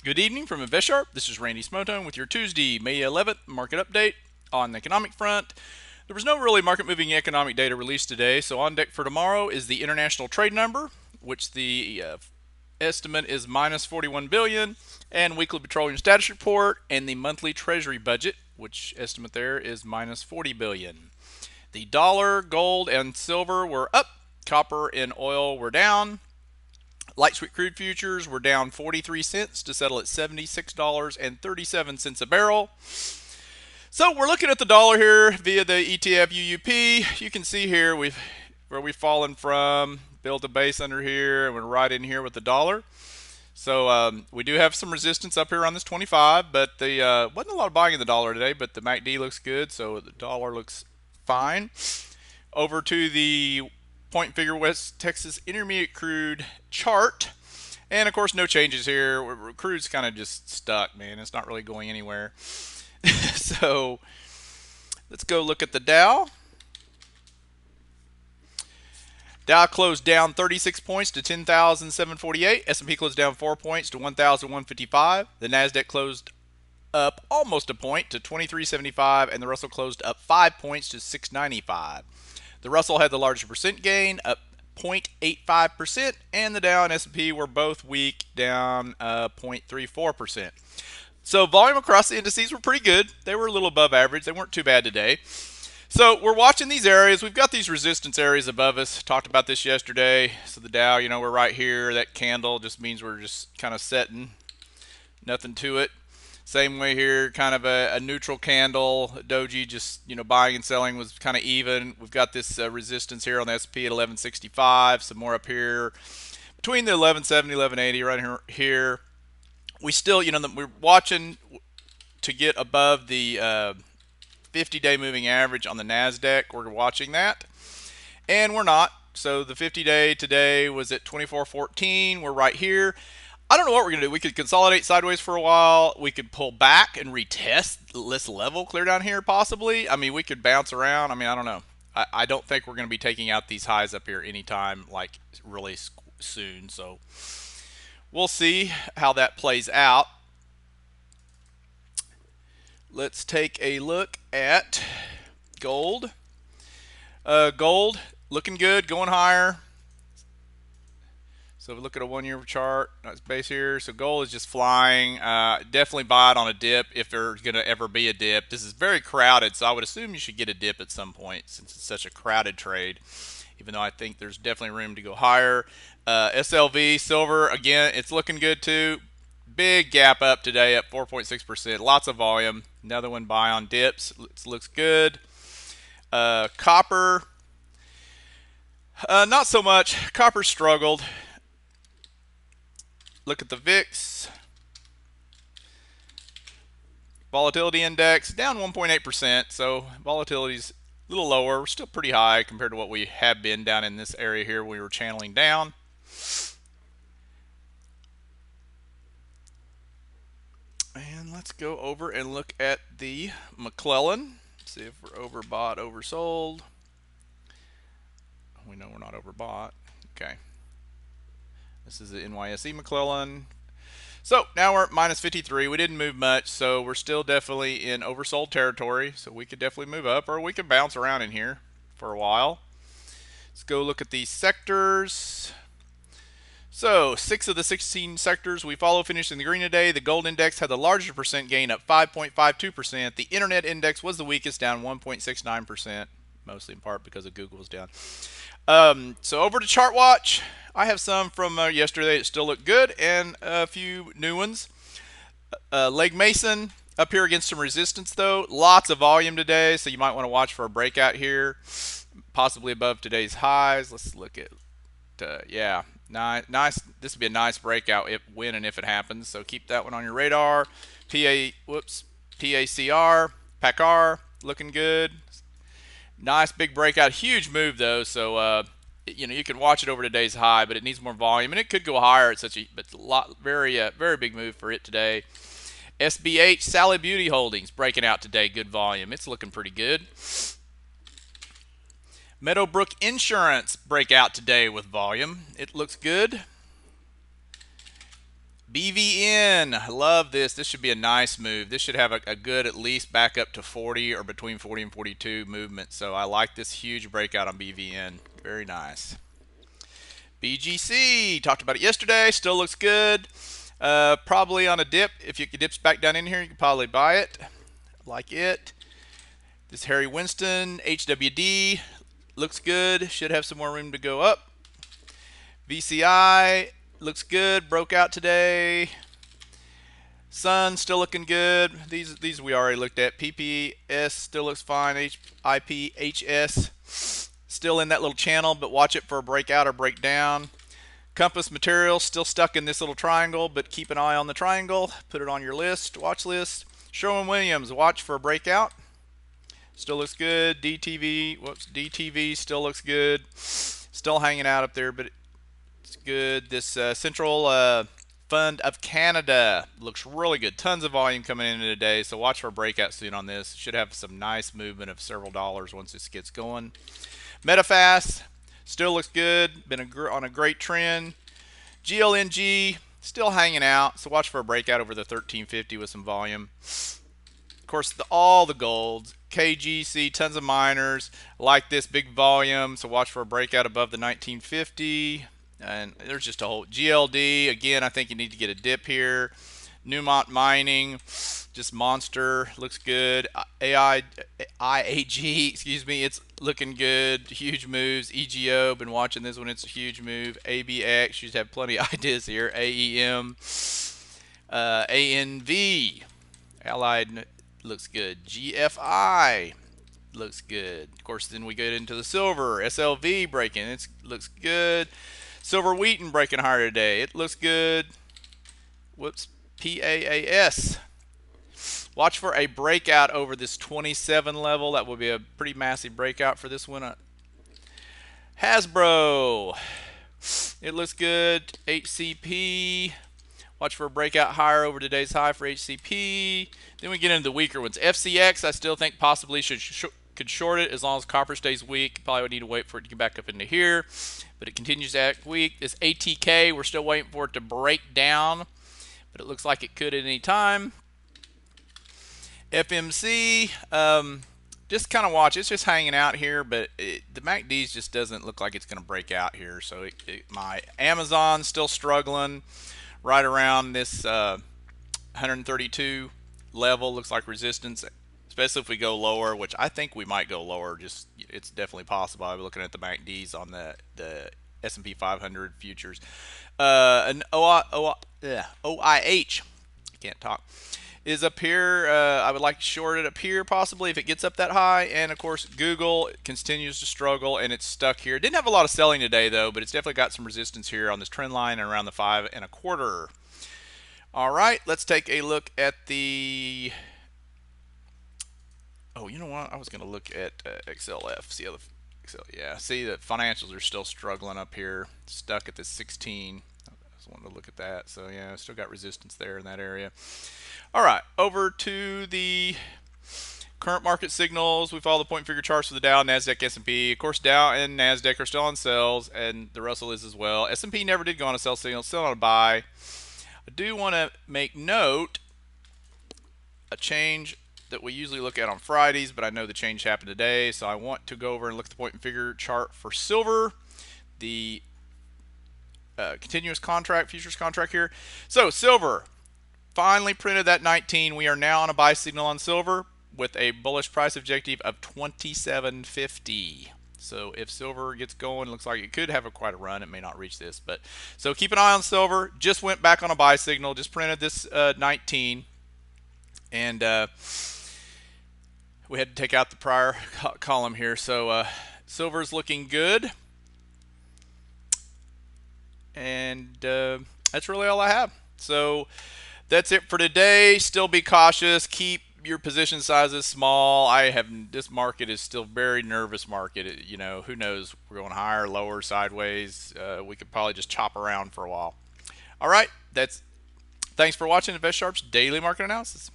Good evening from InvestSharp. This is Randy Smotone with your Tuesday, May 11th market update. On the economic front, there was no really market moving economic data released today, so on deck for tomorrow is the international trade number, which the estimate is minus 41 billion, and weekly petroleum status report, and the monthly treasury budget, which estimate there is minus 40 billion. The dollar, gold, and silver were up. Copper and oil were down. Light sweet crude futures were down 43 cents to settle at $76.37 a barrel. So we're looking at the dollar here via the ETF UUP. You can see here where we've fallen from, built a base under here, and we're right in here with the dollar. So we do have some resistance up here on this 25, but the wasn't a lot of buying in the dollar today, but the MACD looks good, so the dollar looks fine. Over to the point figure West Texas Intermediate Crude chart. And of course, no changes here. Crude's kind of just stuck, man. It's not really going anywhere. So let's go look at the Dow. Dow closed down 36 points to 10,748. S&P closed down 4 points to 1,155. The Nasdaq closed up almost a point to 2375, and the Russell closed up 5 points to 695. The Russell had the largest percent gain, up 0.85%, and the Dow and S&P were both weak, down 0.34%. So volume across the indices were pretty good. They were a little above average. They weren't too bad today. So we're watching these areas. We've got these resistance areas above us. Talked about this yesterday. So the Dow, we're right here. That candle just means we're just kind of setting. Nothing to it. Same way here, kind of a neutral candle. Doji just, buying and selling was kind of even. We've got this resistance here on the S&P at 1165. Some more up here between the 1170, 1180 right here. We still, we're watching to get above the 50-day moving average on the Nasdaq. We're watching that, and we're not. So the 50-day today was at 2414. We're right here. I don't know what we're going to do. We could consolidate sideways for a while. We could pull back and retest this level clear down here possibly. I mean, we could bounce around. I mean, I don't know. I don't think we're going to be taking out these highs up here anytime like really soon. So we'll see how that plays out. Let's take a look at gold. Gold looking good, going higher. So if we look at a 1 year chart, nice base here. So gold is just flying. Definitely buy it on a dip if there's going to ever be a dip. This is very crowded, so I would assume you should get a dip at some point since it's such a crowded trade, even though I think there's definitely room to go higher. SLV, silver, again, it's looking good too. Big gap up today at 4.6%. Lots of volume. Another one buy on dips. Looks good. Copper, not so much. Copper struggled. Look at the VIX. Volatility index down 1.8%. So volatility's a little lower. We're still pretty high compared to what we have been down in this area here. We were channeling down. And let's go over and look at the McClellan. See if we're overbought, oversold. We know we're not overbought. Okay. This is the NYSE McClellan. So now we're at minus 53. We didn't move much, so we're still definitely in oversold territory. So we could definitely move up, or we could bounce around in here for a while. Let's go look at these sectors. So 6 of the 16 sectors we follow finished in the green today. The gold index had the largest percent gain, up 5.52%. The internet index was the weakest, down 1.69%, mostly in part because of Google's down. So over to Chart Watch. I have some from yesterday that still look good, and a few new ones. Leg Mason up here against some resistance though. Lots of volume today, so you might want to watch for a breakout here, possibly above today's highs. Let's look at, yeah, nice. This would be a nice breakout when and if it happens. So keep that one on your radar. PACR, PACR looking good. Nice big breakout, huge move though. So you can watch it over today's high, but it needs more volume, and it could go higher at but it's a lot, very big move for it today. SBH, Sally Beauty Holdings, breaking out today, good volume. It's looking pretty good. Meadowbrook Insurance break out today with volume. It looks good. BVN, I love this. This should be a nice move. This should have a good at least back up to 40 or between 40 and 42 movement. So I like this huge breakout on BVN. Very nice. BGC, talked about it yesterday. Still looks good. Probably on a dip. If it dips back down in here, you can probably buy it. Like it. This Harry Winston, HWD, looks good. Should have some more room to go up. VCI looks good. Broke out today. Sun still looking good. These we already looked at. PPS still looks fine. IPHS still in that little channel, but watch it for a breakout or breakdown. Compass Materials still stuck in this little triangle, but keep an eye on the triangle. Put it on your list, watch list. Sherwin-Williams, watch for a breakout. Still looks good. DTV still looks good. Still hanging out up there, but it's good. This Central Fund of Canada looks really good. Tons of volume coming in today, so watch for a breakout soon on this. Should have some nice movement of several dollars once this gets going. Medifast still looks good. Been on a great trend. GLNG still hanging out, so watch for a breakout over the 1350 with some volume. Of course, all the golds. KGC, tons of miners. Like this big volume, so watch for a breakout above the 1950. And there's just a whole GLD. Again, I think you need to get a dip here. Newmont Mining, just monster, looks good. IAG, excuse me, it's looking good. Huge moves. EGO, been watching this one, it's a huge move. ABX, you just have plenty of ideas here. AEM, ANV, Allied looks good. GFI looks good. Of course, then we get into the silver. SLV breaking, it looks good. Silver Wheaton breaking higher today, it looks good. Whoops. PAAS. Watch for a breakout over this 27 level. That will be a pretty massive breakout for this one. Hasbro. It looks good. HCP. Watch for a breakout higher over today's high for HCP. Then we get into the weaker ones. FCX, I still think possibly could short it as long as copper stays weak. Probably would need to wait for it to get back up into here. But it continues to act weak. This ATK, we're still waiting for it to break down, but it looks like it could at any time. FMC, just kind of watch. It's just hanging out here, but the MACDs just doesn't look like it's going to break out here. So it might. Amazon still struggling right around this 132 level. Looks like resistance, especially if we go lower, which I think we might go lower. Just it's definitely possible. I'm looking at the MACDs on the S&P 500 futures. An OIH, I can't talk, is up here. I would like to short it up here possibly if it gets up that high. And of course Google continues to struggle and it's stuck here. Didn't have a lot of selling today though, but it's definitely got some resistance here on this trend line and around the 5.25. All right, let's take a look at the, oh, you know what, I was going to look at XLF, see how the yeah, see the financials are still struggling up here, stuck at this 16. I just wanted to look at that. So yeah, still got resistance there in that area. All right, over to the current market signals. We follow the point figure charts for the Dow, Nasdaq, S&P. Of course, Dow and Nasdaq are still on sells, and the Russell is as well. S&P never did go on a sell signal, still on a buy. I do want to make note a change that we usually look at on Fridays, but I know the change happened today, so I want to go over and look at the point and figure chart for silver, the continuous contract, futures contract here. So silver finally printed that 19. We are now on a buy signal on silver with a bullish price objective of 27.50. So if silver gets going, looks like it could have quite a run. It may not reach this, but so keep an eye on silver. Just went back on a buy signal, just printed this 19, and we had to take out the prior column here. So silver's looking good, and that's really all I have. So that's it for today. Still be cautious. Keep your position sizes small. This market is still very nervous market. You know, who knows? We're going higher, lower, sideways. We could probably just chop around for a while. All right, thanks for watching InvestSharp's daily market analysis.